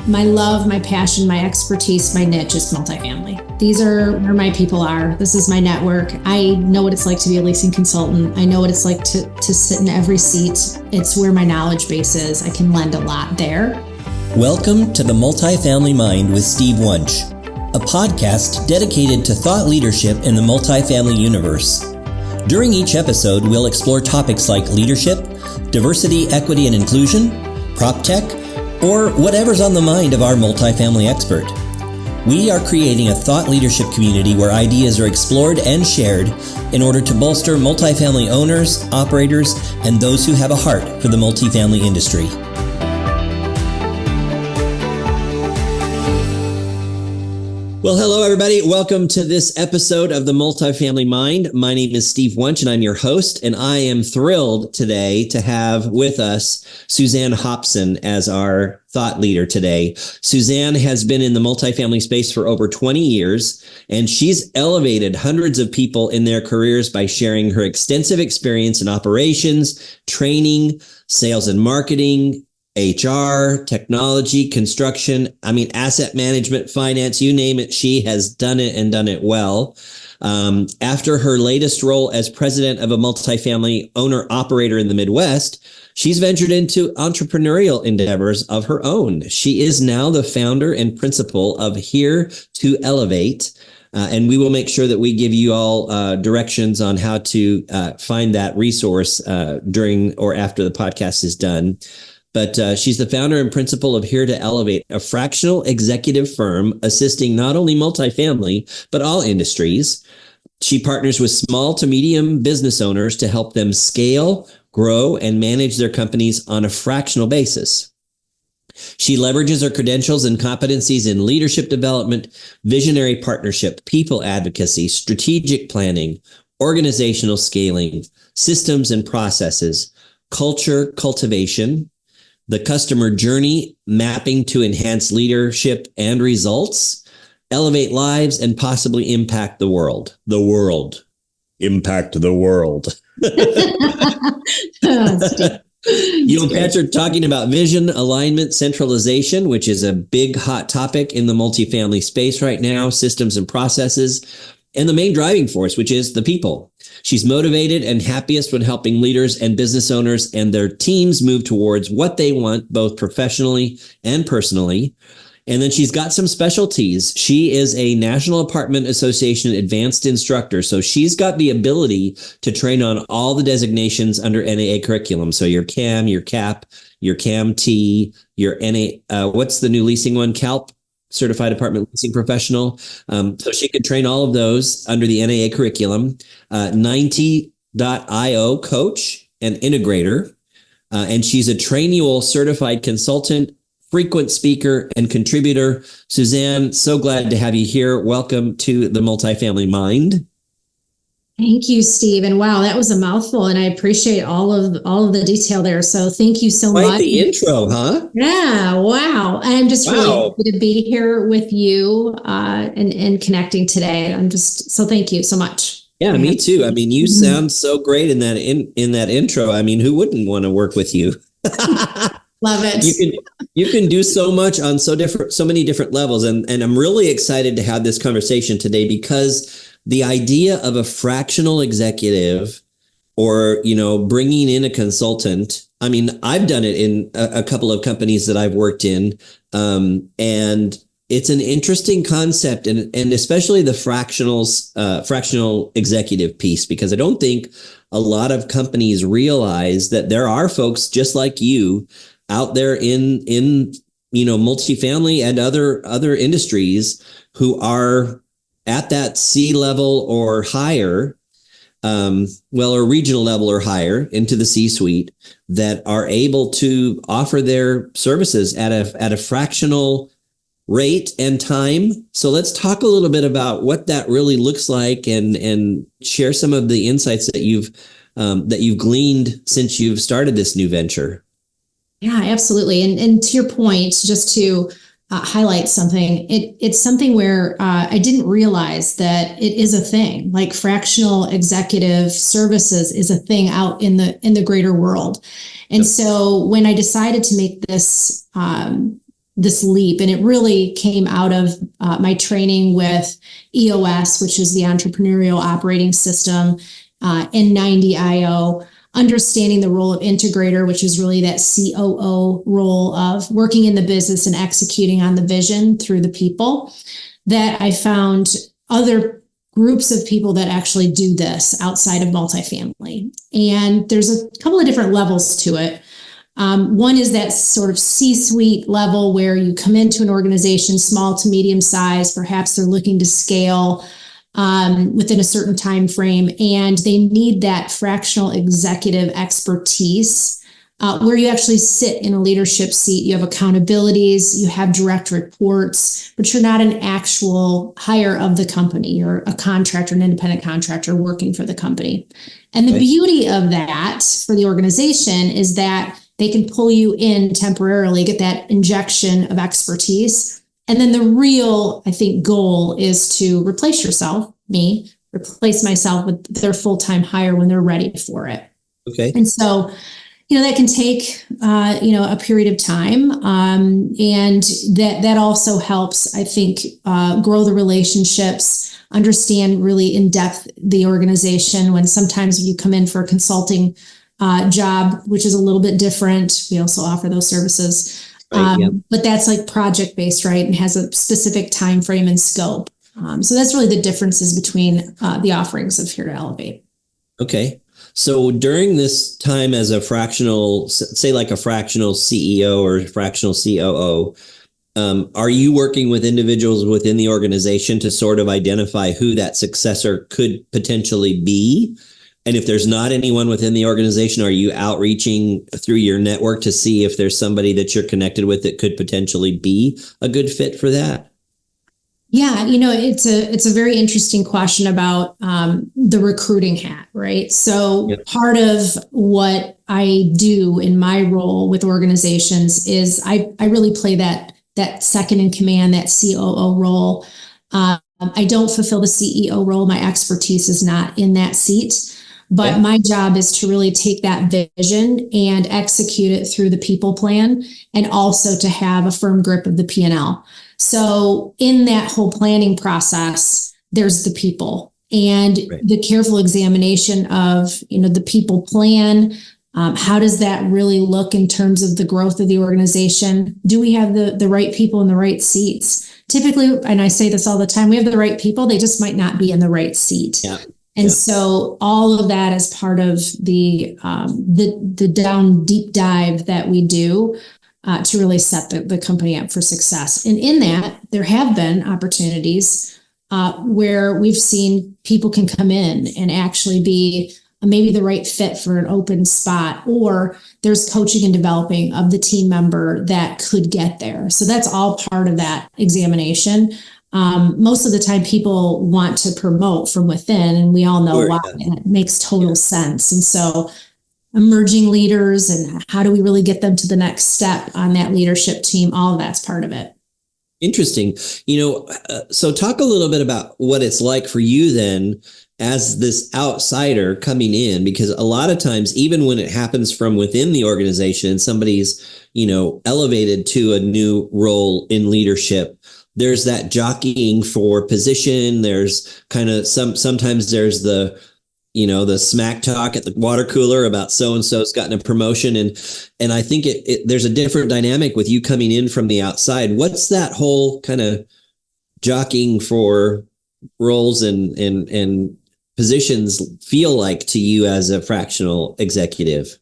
My love, my passion, my expertise, my niche is multifamily. These are where my people are. This is my network. I know what it's like to be a leasing consultant. I know what it's like to sit in every seat. It's where my knowledge base is. I can lend a lot there. Welcome to the Multifamily Mind with Steve Wunch, a podcast dedicated to thought leadership in the multifamily universe. During each episode, we'll explore topics like leadership, diversity, equity, and inclusion, prop tech, or whatever's on the mind of our multifamily expert. We are creating a thought leadership community where ideas are explored and shared in order to bolster multifamily owners, operators, and those who have a heart for the multifamily industry. Well, hello, everybody. Welcome to this episode of the Multifamily Mind. My name is Steve Wunch, and I'm your host, and I am thrilled today to have with us Suzanne Hopson as our thought leader today. Suzanne has been in the multifamily space for over 20 years, and she's elevated hundreds of people in their careers by sharing her extensive experience in operations, training, sales and marketing, HR, technology, construction, asset management, finance, you name it. She has done it and done it well. After her latest role as president of a multifamily owner-operator in the Midwest, she's ventured into entrepreneurial endeavors of her own. She is now the founder and principal of Here to Elevate. And we will make sure that we give you all directions on how to find that resource during or after the podcast is done. But she's the founder and principal of Here to Elevate, a fractional executive firm assisting not only multifamily, but all industries. She partners with small to medium business owners to help them scale, grow, and manage their companies on a fractional basis. She leverages her credentials and competencies in leadership development, visionary partnership, people advocacy, strategic planning, organizational scaling, systems and processes, culture cultivation, the customer journey mapping to enhance leadership and results, elevate lives, and possibly impact the world. The world. Impact the world. You and Pat are talking about vision, alignment, centralization, which is a big hot topic in the multifamily space right now, systems and processes, and the main driving force, which is the people. She's motivated and happiest when helping leaders and business owners and their teams move towards what they want, both professionally and personally. And then she's got some specialties. She is a National Apartment Association advanced instructor. So she's got the ability to train on all the designations under NAA curriculum. So your CAM, your CAP, your CAM-T, your NA, what's the new leasing one? CALP? Certified Apartment Leasing Professional. So she could train all of those under the NAA curriculum. 90.io coach and integrator. And she's a Trainual certified consultant, frequent speaker, and contributor. Suzanne, so glad to have you here. Welcome to the Multifamily Mind. Thank you, Steve. And wow, that was a mouthful, and I appreciate all of the detail there. So thank you so much. Quite the intro, huh? Yeah, wow. I'm just really happy to be here with you and connecting today. So thank you so much. Yeah, me too. You sound so great in that intro. Who wouldn't want to work with you? Love it. You can do so much on so many different levels, and I'm really excited to have this conversation today because the idea of a fractional executive or, bringing in a consultant. I've done it in a couple of companies that I've worked in. And it's an interesting concept and especially the fractional executive piece, because I don't think a lot of companies realize that there are folks just like you out there in multifamily and other industries who are at that C-level or higher, or regional level or higher into the C-suite, that are able to offer their services at a fractional rate and time. So let's talk a little bit about what that really looks like and share some of the insights that you've gleaned since you've started this new venture. Yeah, absolutely. And to your point, just to highlight something, it's something where I didn't realize that it is a thing. Like fractional executive services is a thing out in the greater world. And so when I decided to make this this leap. And it really came out of my training with EOS, which is the Entrepreneurial Operating System, and 90IO, understanding the role of integrator, which is really that COO role of working in the business and executing on the vision through the people, that I found other groups of people that actually do this outside of multifamily. And there's a couple of different levels to it. One is that sort of C-suite level where you come into an organization, small to medium size, perhaps they're looking to scale within a certain time frame, and they need that fractional executive expertise where you actually sit in a leadership seat. You have accountabilities, you have direct reports, but you're not an actual hire of the company. You're a contractor, an independent contractor working for the company. And the beauty of that for the organization is that they can pull you in temporarily, get that injection of expertise. And then the real, I think, goal is to replace replace myself with their full-time hire when they're ready for it. Okay. And so, that can take, a period of time. And that also helps, I think, grow the relationships, understand really in depth the organization. When sometimes you come in for a consulting job, which is a little bit different, we also offer those services. Right, but that's like project based, right? And has a specific time frame and scope. So that's really the differences between the offerings of Here to Elevate. Okay. So during this time as a fractional, say like a fractional CEO or fractional COO, are you working with individuals within the organization to sort of identify who that successor could potentially be? And if there's not anyone within the organization, are you outreaching through your network to see if there's somebody that you're connected with that could potentially be a good fit for that? Yeah, it's a very interesting question about the recruiting hat, right? So part of what I do in my role with organizations is I really play that second in command, that COO role. I don't fulfill the CEO role. My expertise is not in that seat. But my job is to really take that vision and execute it through the people plan, and also to have a firm grip of the P&L. So in that whole planning process, there's the people and the careful examination of, the people plan. How does that really look in terms of the growth of the organization? Do we have the right people in the right seats? Typically, and I say this all the time, we have the right people, they just might not be in the right seat. Yeah. And so all of that is part of the down deep dive that we do to really set the company up for success. And in that, there have been opportunities where we've seen people can come in and actually be maybe the right fit for an open spot, or there's coaching and developing of the team member that could get there. So that's all part of that examination. Most of the time people want to promote from within, and we all know why, and it makes total sense. And so emerging leaders and how do we really get them to the next step on that leadership team, all of that's part of it. Interesting. So talk a little bit about what it's like for you then as this outsider coming in, because a lot of times, even when it happens from within the organization, somebody's, elevated to a new role in leadership, there's that jockeying for position. There's kind of sometimes there's the smack talk at the water cooler about so-and-so's gotten a promotion. And I think there's a different dynamic with you coming in from the outside. What's that whole kind of jockeying for roles and positions feel like to you as a fractional executive?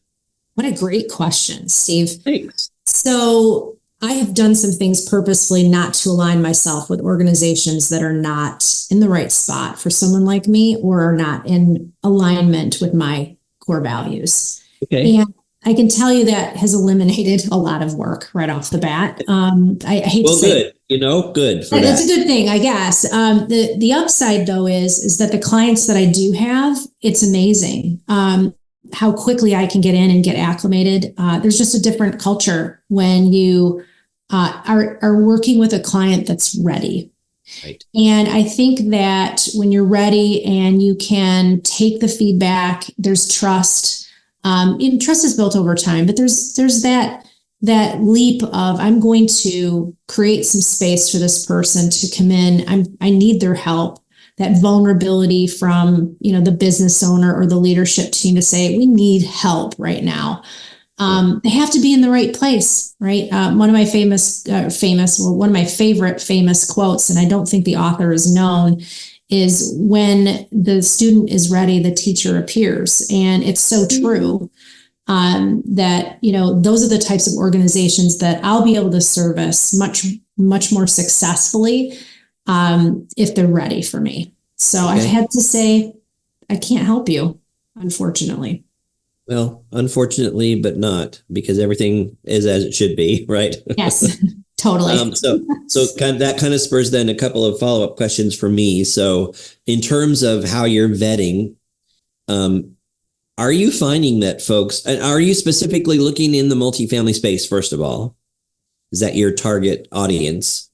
What a great question, Steve. Thanks. So I have done some things purposefully not to align myself with organizations that are not in the right spot for someone like me, or are not in alignment with my core values. Okay. And I can tell you that has eliminated a lot of work right off the bat. I hate to say good. Good for that. That's a good thing, I guess. The upside though is that the clients that I do have, it's amazing. How quickly I can get in and get acclimated. There's just a different culture when you are working with a client that's ready. Right. And I think that when you're ready and you can take the feedback, there's trust. And trust is built over time, but there's that that leap of, I'm going to create some space for this person to come in. I need their help. That vulnerability from, the business owner or the leadership team to say, we need help right now. They have to be in the right place, right? One of my one of my favorite famous quotes, and I don't think the author is known, is when the student is ready, the teacher appears. And it's so true. That, those are the types of organizations that I'll be able to service much, much more successfully if they're ready for me. So okay. I've had to say, I can't help you, unfortunately. Well, unfortunately, but not, because everything is as it should be, right? Yes, totally. So that kind of spurs then a couple of follow-up questions for me. So in terms of how you're vetting, are you finding that folks, and are you specifically looking in the multifamily space, first of all? Is that your target audience?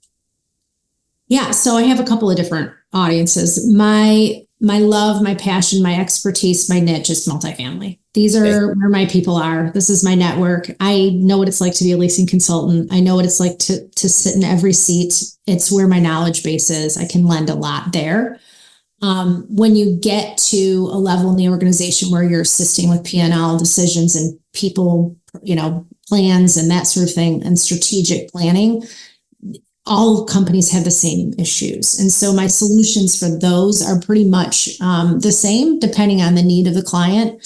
Yeah, so I have a couple of different audiences. My love, my passion, my expertise, my niche is multifamily. These are where my people are. This is my network. I know what it's like to be a leasing consultant. I know what it's like to sit in every seat. It's where my knowledge base is. I can lend a lot there. When you get to a level in the organization where you're assisting with P&L decisions and people, plans and that sort of thing, and strategic planning, all companies have the same issues. And so my solutions for those are pretty much the same, depending on the need of the client.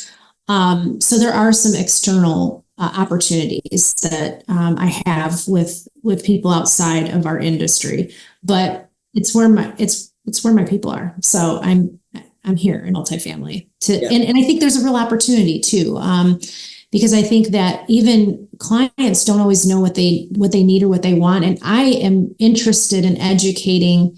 So there are some external opportunities that I have with people outside of our industry, but it's where my people are. So I'm here in multifamily and I think there's a real opportunity too, because I think that even clients don't always know what they need or what they want. And I am interested in educating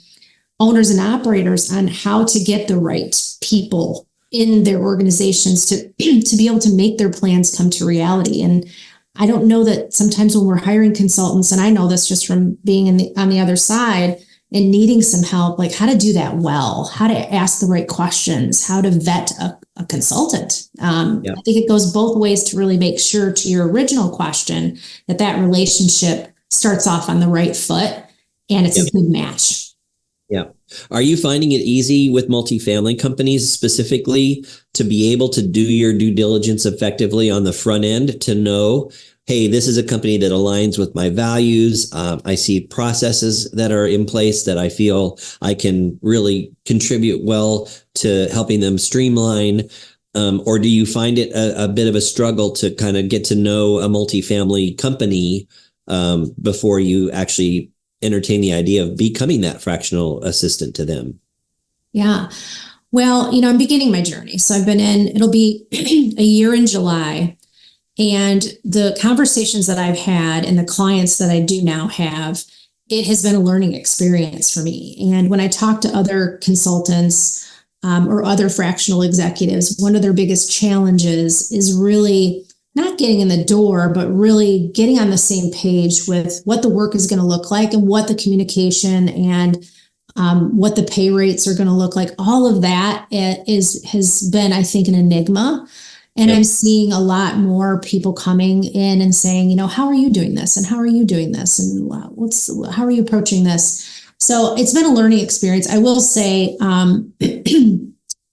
owners and operators on how to get the right people in their organizations to be able to make their plans come to reality. And I don't know that sometimes when we're hiring consultants, and I know this just from being on the other side and needing some help, like how to do that well, how to ask the right questions, how to vet a consultant. I think it goes both ways to really make sure, to your original question, that relationship starts off on the right foot and it's a good match. Yeah. Are you finding it easy with multifamily companies specifically to be able to do your due diligence effectively on the front end to know, hey, this is a company that aligns with my values. I see processes that are in place that I feel I can really contribute well to helping them streamline. Or do you find it a bit of a struggle to kind of get to know a multifamily company before you actually entertain the idea of becoming that fractional assistant to them? Yeah. Well, I'm beginning my journey. So it'll be a year in July. And the conversations that I've had and the clients that I do now have, it has been a learning experience for me. And when I talk to other consultants or other fractional executives, one of their biggest challenges is really not getting in the door, but really getting on the same page with what the work is going to look like and what the communication and what the pay rates are going to look like. All of that has been, I think, an enigma. And I'm seeing a lot more people coming in and saying, how are you doing this? And how are you doing this? And how are you approaching this? So it's been a learning experience. I will say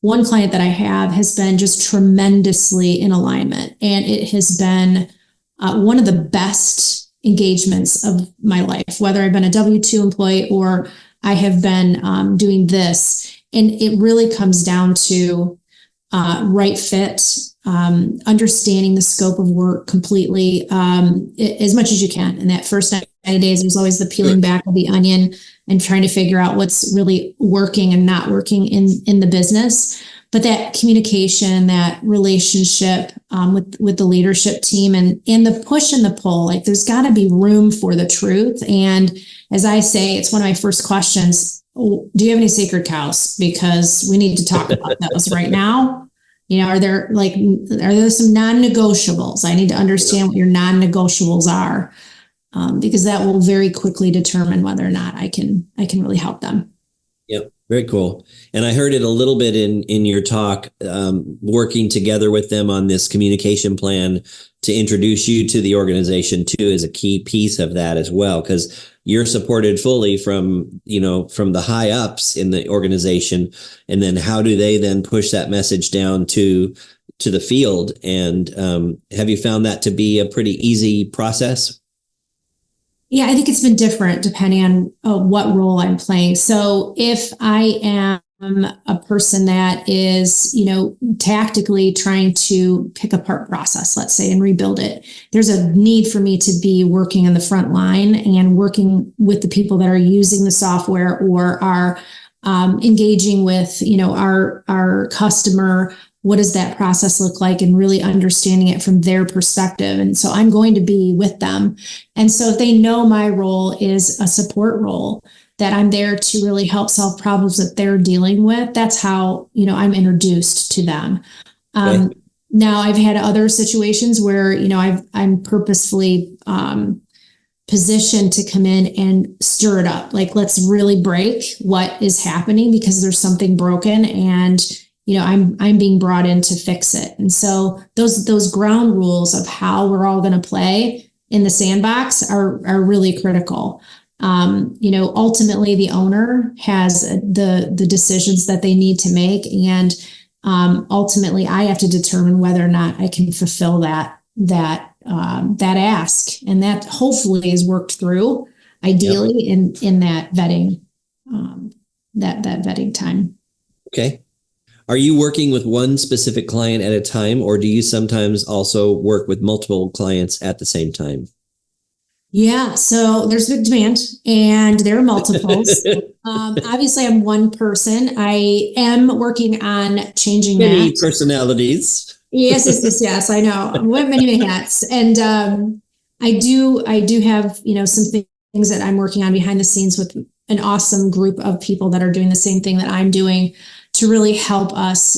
one client that I have has been just tremendously in alignment. And it has been one of the best engagements of my life, whether I've been a W-2 employee or I have been doing this. And it really comes down to right fit, understanding the scope of work completely, as much as you can. In that first 90 days, there's always the peeling back of the onion and trying to figure out what's really working and not working in the business. But that communication, that relationship with the leadership team and the push and the pull, like there's got to be room for the truth. And as I say, it's one of my first questions. Do you have any sacred cows? Because we need to talk about those right now. Are there some non-negotiables? I need to understand what your non-negotiables are, because that will very quickly determine whether or not I can really help them. Yep. Very cool. And I heard it a little bit in your talk, working together with them on this communication plan to introduce you to the organization too is a key piece of that as well, because you're supported fully from, from the high ups in the organization. And then how do they then push that message down to the field? And have you found that to be a pretty easy process? Yeah, I think it's been different depending on what role I'm playing. So if I am a person that is, tactically trying to pick apart process, let's say, and rebuild it, there's a need for me to be working on the front line and working with the people that are using the software or are engaging with, our customer. What does that process look like, and really understanding it from their perspective. And so I'm going to be with them. And so if they know my role is a support role, that I'm there to really help solve problems that they're dealing with, that's how, I'm introduced to them. Okay. Now I've had other situations where, I'm purposefully positioned to come in and stir it up. Like, let's really break what is happening because there's something broken, and I'm being brought in to fix it. And so those ground rules of how we're all going to play in the sandbox are really critical. Ultimately the owner has the decisions that they need to make. And ultimately I have to determine whether or not I can fulfill that ask. And that hopefully is worked through ideally in that vetting, that vetting time. Okay. Are you working with one specific client at a time, or do you sometimes also work with multiple clients at the same time? Yeah, so there's big demand and there are multiples. Obviously, I'm one person. I am working on changing Many that. personalities. Yes. I know. I wear many hats, and I do have some things that I'm working on behind the scenes with an awesome group of people that are doing the same thing that I'm doing to really help us,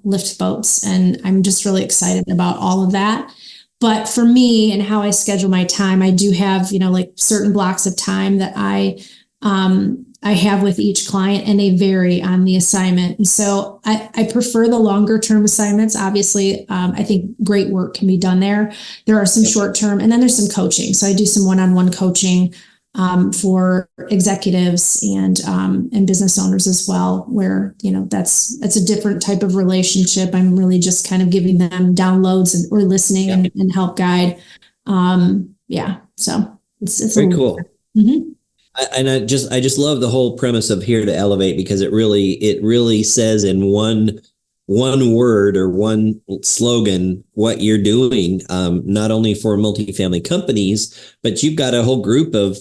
lift boats. And I'm just really excited about all of that. But for me and how I schedule my time, I do have, like certain blocks of time that I have with each client, and they vary on the assignment. And so I prefer the longer term assignments. Obviously, I think great work can be done there. There are some short term, and then there's some coaching. So I do some one-on-one coaching for executives and business owners as well, where that's a different type of relationship. I'm really just kind of giving them downloads or listening and help guide. So it's very cool. Mm-hmm. I just love the whole premise of Here to Elevate, because it really says in one word or one slogan what you're doing, not only for multifamily companies, but you've got a whole group of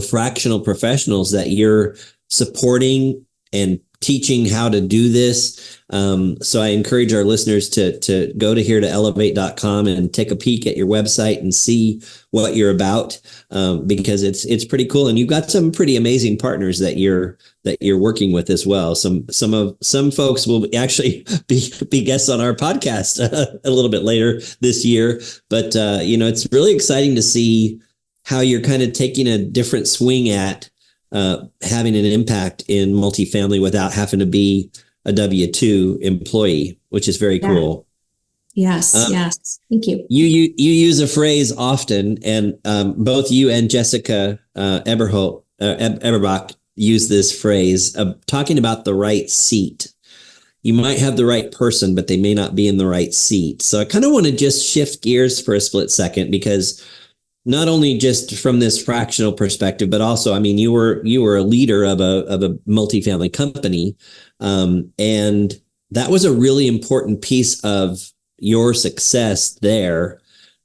fractional professionals that you're supporting and teaching how to do this. So I encourage our listeners to go to heretoelevate.com and take a peek at your website and see what you're about, because it's pretty cool. And you've got some pretty amazing partners that you're working with as well. Some folks will actually be guests on our podcast a little bit later this year. But it's really exciting to see how you're kind of taking a different swing at having an impact in multifamily without having to be a W-2 employee, which is very cool. Yes. Thank you. You use a phrase often, and both you and Jessica Eberbach use this phrase of talking about the right seat. You might have the right person, but they may not be in the right seat. So I kind of want to just shift gears for a split second, because not only just from this fractional perspective, but also, I mean, you were a leader of a multifamily company, and that was a really important piece of your success there.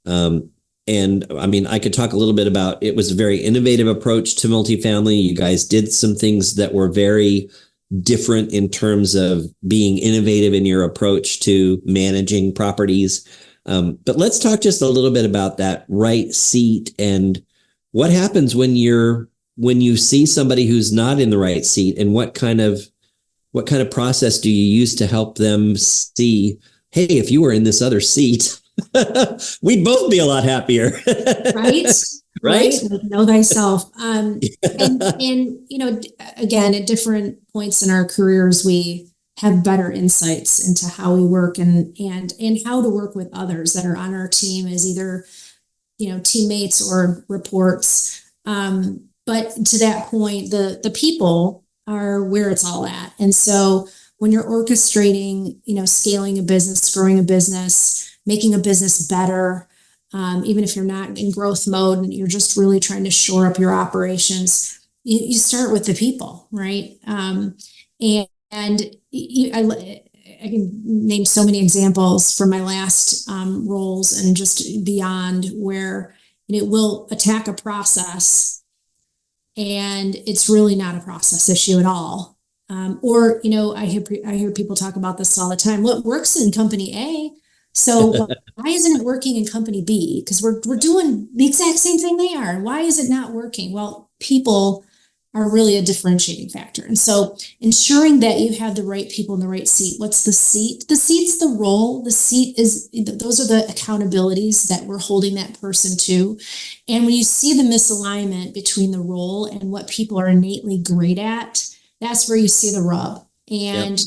And I mean, I could talk a little bit about, it was a very innovative approach to multifamily. You guys did some things that were very different in terms of being innovative in your approach to managing properties. But let's talk just a little bit about that right seat, and what happens when you see somebody who's not in the right seat, and what kind of process do you use to help them see, hey, if you were in this other seat, We'd both be a lot happier. Right? Right? Like, know thyself. And again, at different points in our careers, we have better insights into how we work and how to work with others that are on our team as either, teammates or reports. But to that point, the people are where it's all at. And so when you're orchestrating, scaling a business, growing a business, making a business better, even if you're not in growth mode and you're just really trying to shore up your operations, you start with the people, right? I can name so many examples from my last roles and just beyond where it will attack a process and it's really not a process issue at all. I hear people talk about this all the time. What works in company A, so why isn't it working in company B? Because we're doing the exact same thing they are. Why is it not working? Well, people are really a differentiating factor. And so ensuring that you have the right people in the right seat. What's the seat? The seat's the role. The seat those are the accountabilities that we're holding that person to. And when you see the misalignment between the role and what people are innately great at, that's where you see the rub. And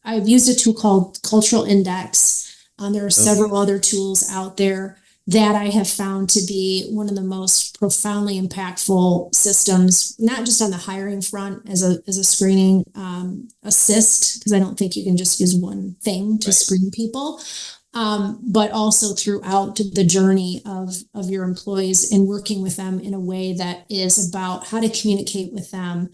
I've used a tool called Cultural Index. There are several other tools out there that I have found to be one of the most profoundly impactful systems, not just on the hiring front as a screening assist, because I don't think you can just use one thing to screen people, but also throughout the journey of your employees and working with them in a way that is about how to communicate with them.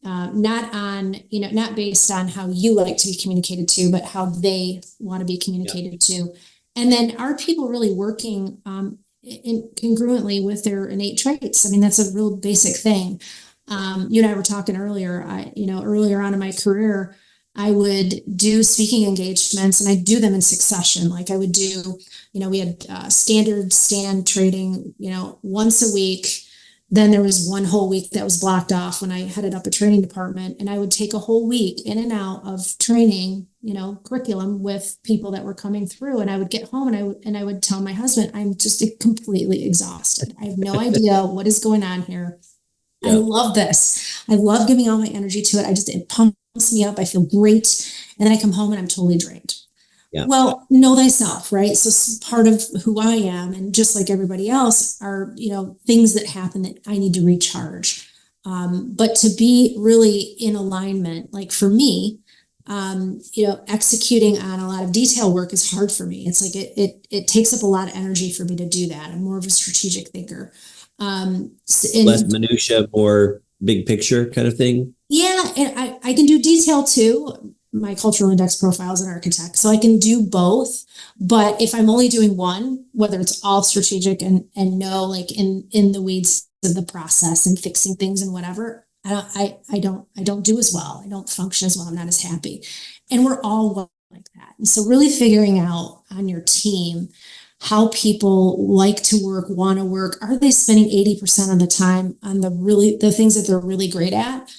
Not based on how you like to be communicated to, but how they want to be communicated to. And then are people really working congruently with their innate traits? I mean, that's a real basic thing. You and I were talking earlier. Earlier on in my career, I would do speaking engagements, and I do them in succession. Like I would do, we had standard stand trading, once a week. Then there was one whole week that was blocked off when I headed up a training department, and I would take a whole week in and out of training, curriculum with people that were coming through. And I would get home and I would tell my husband, I'm just completely exhausted. I have no idea what is going on here. Yeah. I love this. I love giving all my energy to it. It pumps me up. I feel great. And then I come home and I'm totally drained. Yeah. Well, know thyself, right? So part of who I am, and just like everybody else, are, things that happen that I need to recharge. But to be really in alignment, like for me, executing on a lot of detail work is hard for me. It's like it takes up a lot of energy for me to do that. I'm more of a strategic thinker. Less minutia, more big picture kind of thing. Yeah, and I can do detail too. My cultural index profile is an architect, so I can do both. But if I'm only doing one, whether it's all strategic and no, like in the weeds of the process and fixing things and whatever, I don't do as well. I don't function as well. I'm not as happy. And we're all like that. And so really figuring out on your team how people like to work, want to work. Are they spending 80% of the time on the things that they're really great at?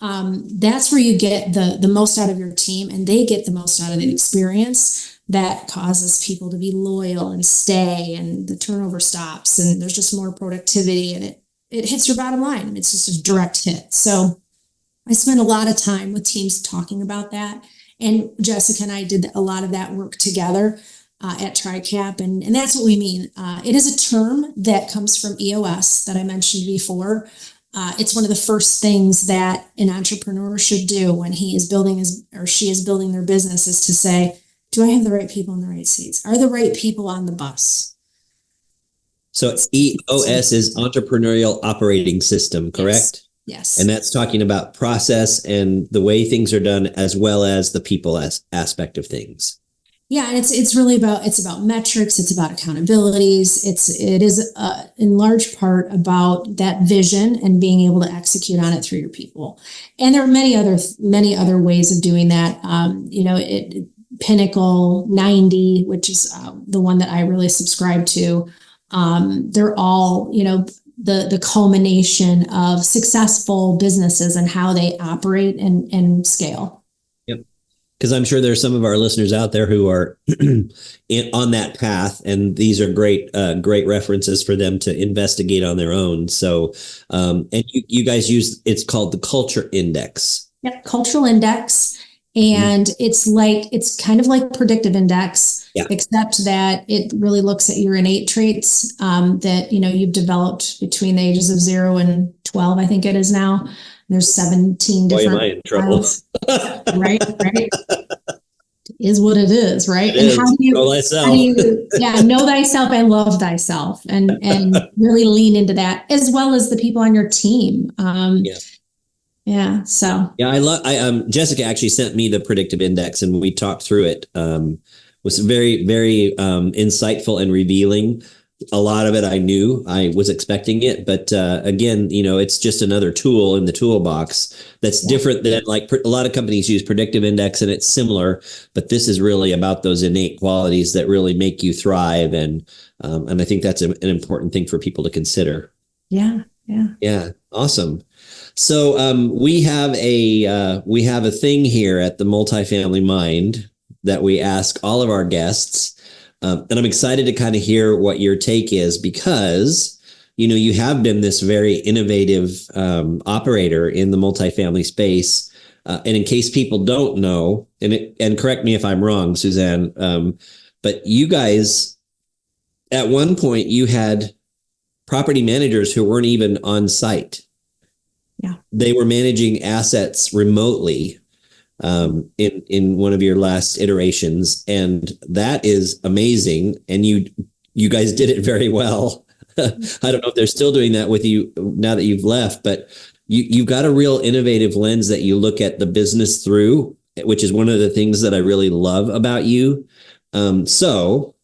That's where you get the most out of your team, and they get the most out of the experience. That causes people to be loyal and stay, and the turnover stops, and there's just more productivity, and it hits your bottom line. It's just a direct hit. So I spent a lot of time with teams talking about that, and Jessica and I did a lot of that work together at TriCap, and that's what we mean. It is a term that comes from EOS that I mentioned before. It's one of the first things that an entrepreneur should do when he is building she is building their business, is to say, do I have the right people in the right seats? Are the right people on the bus? So EOS is Entrepreneurial Operating System, correct? Yes. And that's talking about process and the way things are done, as well as the people aspect of things. Yeah, and it's really about metrics. It's about accountabilities. It is in large part about that vision and being able to execute on it through your people. And there are many other ways of doing that. Pinnacle 90, which is the one that I really subscribe to. They're all the culmination of successful businesses and how they operate and scale. Yep. because I'm sure there's some of our listeners out there who are on that path, and these are great references for them to investigate on their own. So, and you guys use, it's called the Culture Index. Yep, cultural index. And it's kind of like predictive index, except that it really looks at your innate traits that, you've developed between the ages of 0 and 12, I think it is now. There's 17 different. Boy, am I in trouble. Right. Is what it is, right? It and is. how do you know thyself and love thyself, and really lean into that, as well as the people on your team. So Jessica actually sent me the predictive index, and we talked through it. Was very, very insightful and revealing. A lot of it I knew, I was expecting it, but again, it's just another tool in the toolbox that's different than, like, a lot of companies use predictive index and it's similar, but this is really about those innate qualities that really make you thrive, and I think that's an important thing for people to consider. Yeah, awesome. So we have a thing here at the Multifamily Mind that we ask all of our guests. And I'm excited to kind of hear what your take is, because, you have been this very innovative operator in the multifamily space. And in case people don't know, and correct me if I'm wrong, Suzanne, but you guys, at one point, you had property managers who weren't even on site. Yeah. They were managing assets remotely. In one of your last iterations, and that is amazing. And you guys did it very well. I don't know if they're still doing that with you now that you've left, but you've got a real innovative lens that you look at the business through, which is one of the things that I really love about you. So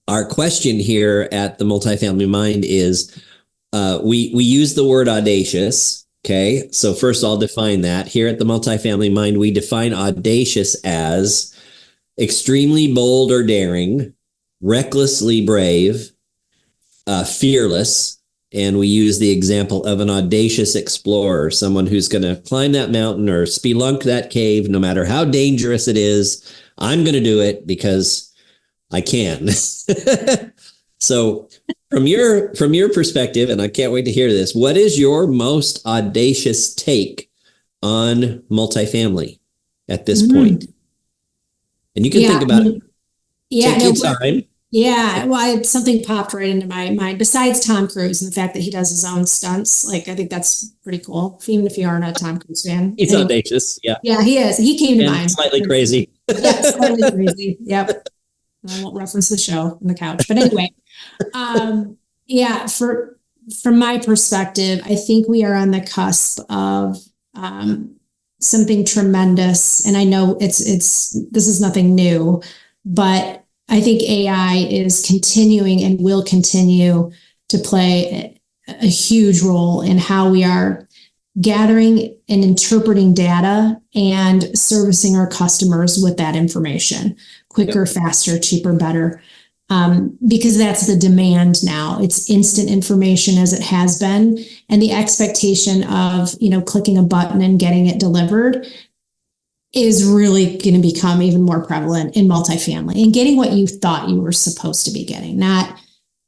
our question here at the Multifamily Mind is, we use the word audacious. Okay, so first I'll define that. Here at the Multifamily Mind, we define audacious as extremely bold or daring, recklessly brave, fearless, and we use the example of an audacious explorer, someone who's going to climb that mountain or spelunk that cave, no matter how dangerous it is. I'm going to do it because I can. So from your perspective, and I can't wait to hear this, what is your most audacious take on multifamily at this point? And you can think about it. Take your time. Yeah, well, something popped right into my mind. Besides Tom Cruise and the fact that he does his own stunts, I think that's pretty cool. Even if you aren't a Tom Cruise fan, he's audacious. Yeah, he is. He came to mind. Slightly crazy. Yeah, slightly crazy. Yep. I won't reference the show on the couch, but anyway. From my perspective, I think we are on the cusp of something tremendous. And I know this is nothing new, but I think AI is continuing and will continue to play a huge role in how we are gathering and interpreting data and servicing our customers with that information quicker, faster, cheaper, better. Because that's the demand now. It's instant information, as it has been. And the expectation of, clicking a button and getting it delivered is really going to become even more prevalent in multifamily, and getting what you thought you were supposed to be getting, not,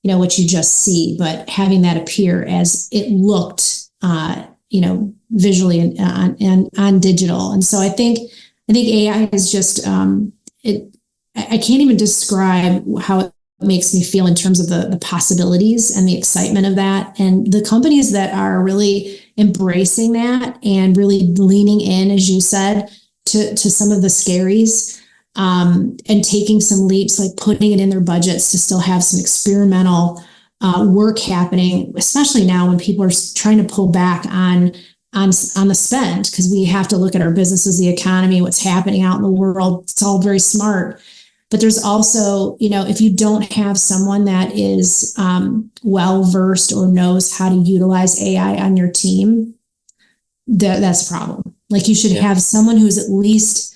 what you just see, but having that appear as it looked, visually and on digital. And so I think AI is just, I can't even describe how it makes me feel in terms of the possibilities and the excitement of that. And the companies that are really embracing that and really leaning in, as you said, to some of the scaries, and taking some leaps, like putting it in their budgets to still have some experimental work happening, especially now when people are trying to pull back on the spend, because we have to look at our businesses, the economy, what's happening out in the world. It's all very smart. But there's also, if you don't have someone that is well-versed or knows how to utilize AI on your team, that's a problem. Like, you should have someone who's at least,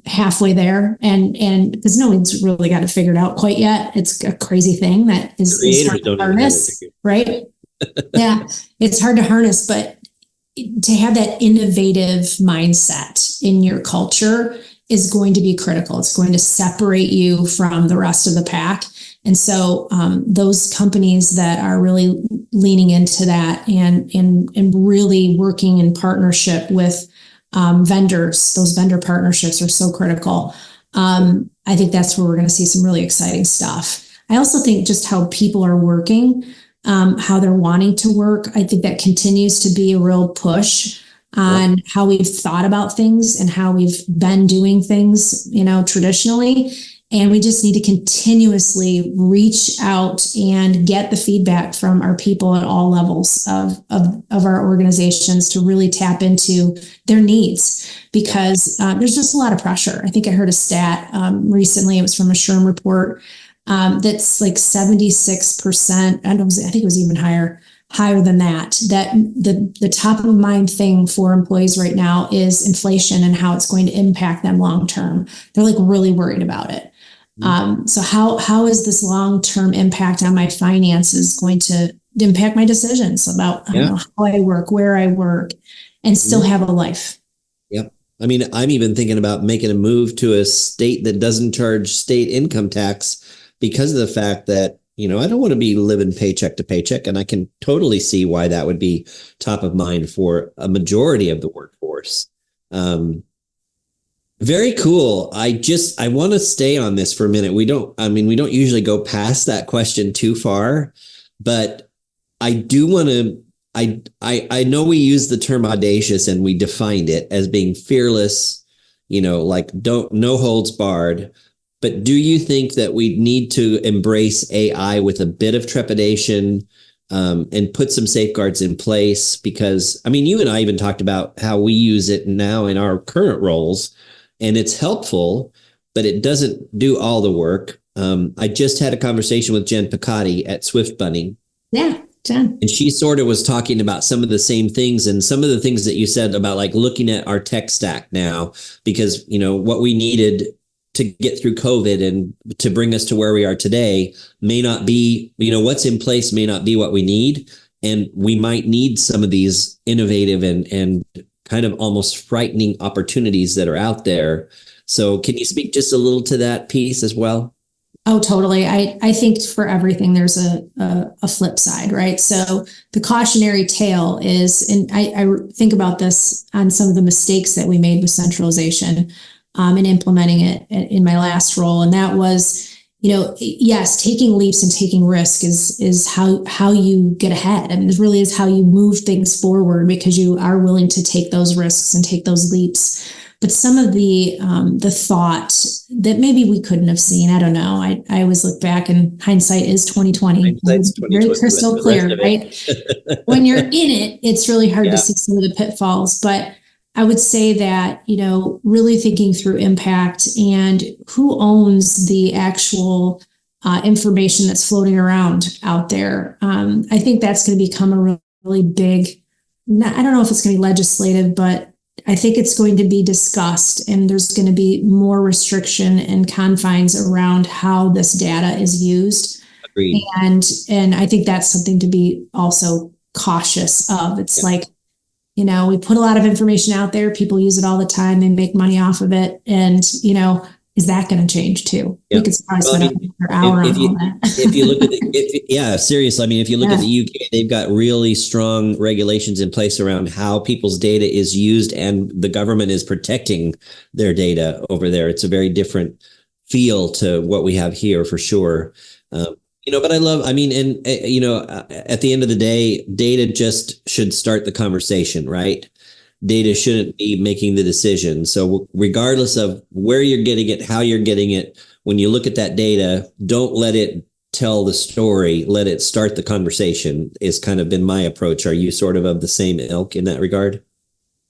halfway there, and because no one's really got it figured out quite yet. It's a crazy thing that is hard to harness, right? Yeah, it's hard to harness, but to have that innovative mindset in your culture is going to be critical. It's going to separate you from the rest of the pack. And so those companies that are really leaning into that and really working in partnership with vendors, those vendor partnerships are so critical. I think that's where we're going to see some really exciting stuff. I also think just how people are working, how they're wanting to work. I think that continues to be a real push on how we've thought about things and how we've been doing things, traditionally. And we just need to continuously reach out and get the feedback from our people at all levels of our organizations to really tap into their needs, because there's just a lot of pressure. I think I heard a stat recently, it was from a SHRM report, that's like 76%, I think it was even higher than that the top of mind thing for employees right now is inflation and how it's going to impact them long term. They're like really worried about it. So how is this long-term impact on my finances going to impact my decisions about how I work, where I work, and still have a life? Yep. I mean, I'm even thinking about making a move to a state that doesn't charge state income tax because of the fact that, I don't want to be living paycheck to paycheck. And I can totally see why that would be top of mind for a majority of the workforce. Very cool. I want to stay on this for a minute. We don't usually go past that question too far, but I do want to, I know we use the term audacious and we defined it as being fearless, like no holds barred. But do you think that we need to embrace AI with a bit of trepidation, and put some safeguards in place? Because, you and I even talked about how we use it now in our current roles. And it's helpful, but it doesn't do all the work. I just had a conversation with Jen Picotti at Swift Bunny. Yeah, Jen. And she sort of was talking about some of the same things and some of the things that you said about like looking at our tech stack now, because, what we needed to get through COVID and to bring us to where we are today may not be, what's in place may not be what we need. And we might need some of these innovative and kind of almost frightening opportunities that are out there. So can you speak just a little to that piece as well? Oh, totally. I think for everything, there's a flip side, right? So the cautionary tale is, and I think about this on some of the mistakes that we made with centralization and implementing it in my last role. And that was, yes, taking leaps and taking risk is how you get ahead. This really is how you move things forward, because you are willing to take those risks and take those leaps. But some of the thought that maybe we couldn't have seen, I don't know. I always look back, and hindsight is 2020. Very crystal clear, right? When you're in it, it's really hard to see some of the pitfalls. But I would say that, really thinking through impact and who owns the actual information that's floating around out there. I think that's going to become a really big, I don't know if it's going to be legislative, but I think it's going to be discussed, and there's going to be more restriction and confines around how this data is used. Agreed. And I think that's something to be also cautious of. It's like, we put a lot of information out there. People use it all the time. They make money off of it. And, is that going to change too? Yeah. We could probably spend an hour on that. If you look at seriously, if you look at the UK, they've got really strong regulations in place around how people's data is used, and the government is protecting their data over there. It's a very different feel to what we have here for sure. But I love, at the end of the day, data just should start the conversation, right? Data shouldn't be making the decision. So regardless of where you're getting it, how you're getting it, when you look at that data, don't let it tell the story. Let it start the conversation is kind of been my approach. Are you sort of the same ilk in that regard?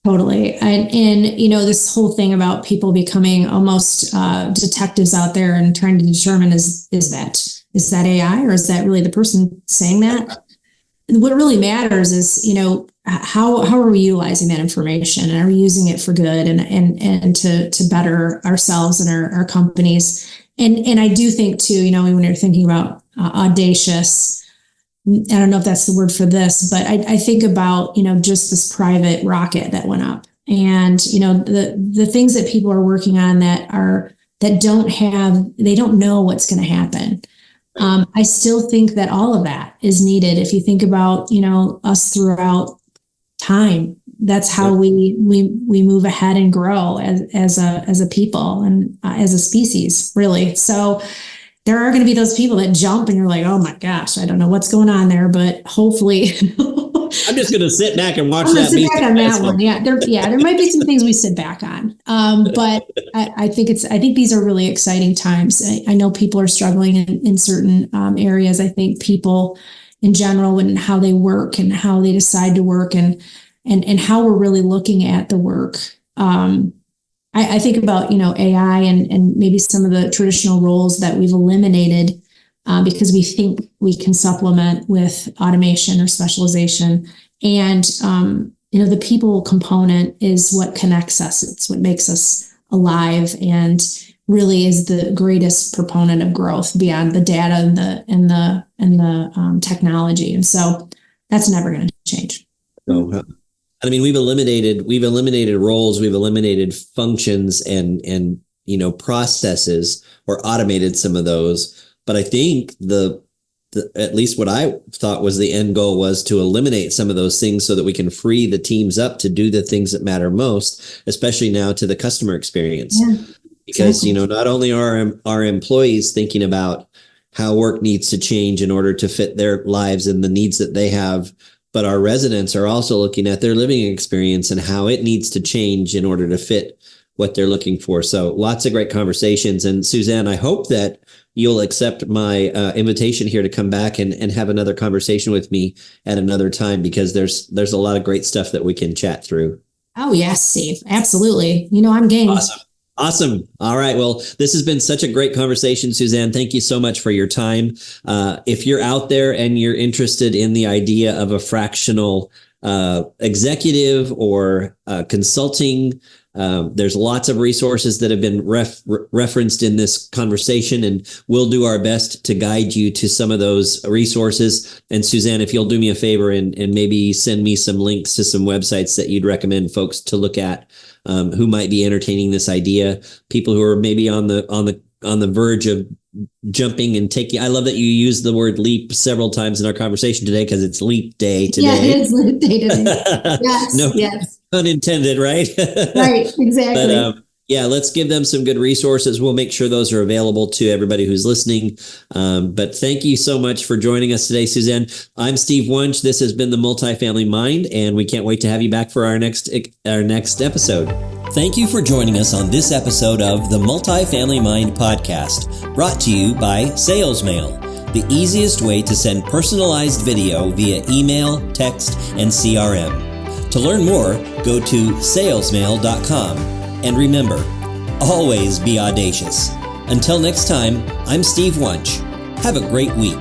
Totally. And this whole thing about people becoming almost detectives out there and trying to determine is that AI, or is that really the person saying that? What really matters is, how are we utilizing that information, and are we using it for good and to better ourselves and our companies? And I do think too, when you're thinking about audacious, I don't know if that's the word for this, but I think about, just this private rocket that went up, and, the things that people are working on they don't know what's going to happen. I still think that all of that is needed. If you think about, us throughout time, that's how we move ahead and grow as a people and as a species, really. So there are going to be those people that jump and you're like, oh my gosh, I don't know what's going on there, but hopefully I'm just going to sit back and watch that. Sit back on that one. Yeah. There might be some things we sit back on. But I think these are really exciting times. I know people are struggling in certain areas. I think people in general and how they work and how they decide to work and how we're really looking at the work. I think about, AI and maybe some of the traditional roles that we've eliminated because we think we can supplement with automation or specialization. And, the people component is what connects us. It's what makes us alive and really is the greatest proponent of growth beyond the data and the technology. And so that's never going to change. So, I mean, we've eliminated roles, we've eliminated functions and processes, or automated some of those. But I think at least what I thought was the end goal was to eliminate some of those things so that we can free the teams up to do the things that matter most, especially now to the customer experience. Yeah, because exactly. Not only are our employees thinking about how work needs to change in order to fit their lives and the needs that they have, but our residents are also looking at their living experience and how it needs to change in order to fit what they're looking for. So lots of great conversations. And Suzanne, I hope that you'll accept my invitation here to come back and have another conversation with me at another time, because there's a lot of great stuff that we can chat through. Oh, yes, Steve. Absolutely. I'm game. Awesome. All right. Well, this has been such a great conversation, Suzanne. Thank you so much for your time. If you're out there and you're interested in the idea of a fractional executive or consulting, there's lots of resources that have been referenced in this conversation, and we'll do our best to guide you to some of those resources. And Suzanne, if you'll do me a favor and maybe send me some links to some websites that you'd recommend folks to look at, who might be entertaining this idea, people who are maybe on the verge of jumping and taking. I love that you used the word leap several times in our conversation today, because it's leap day today. Yeah, it is leap day today. Yes, yes. Unintended, right? Right, exactly. But let's give them some good resources. We'll make sure those are available to everybody who's listening. But thank you so much for joining us today, Suzanne. I'm Steve Wunch. This has been the Multifamily Mind, and we can't wait to have you back for our next episode. Thank you for joining us on this episode of the Multifamily Mind podcast, brought to you by SalesMail, the easiest way to send personalized video via email, text, and CRM. To learn more, go to salesmail.com. And remember, always be audacious. Until next time, I'm Steve Wunch. Have a great week.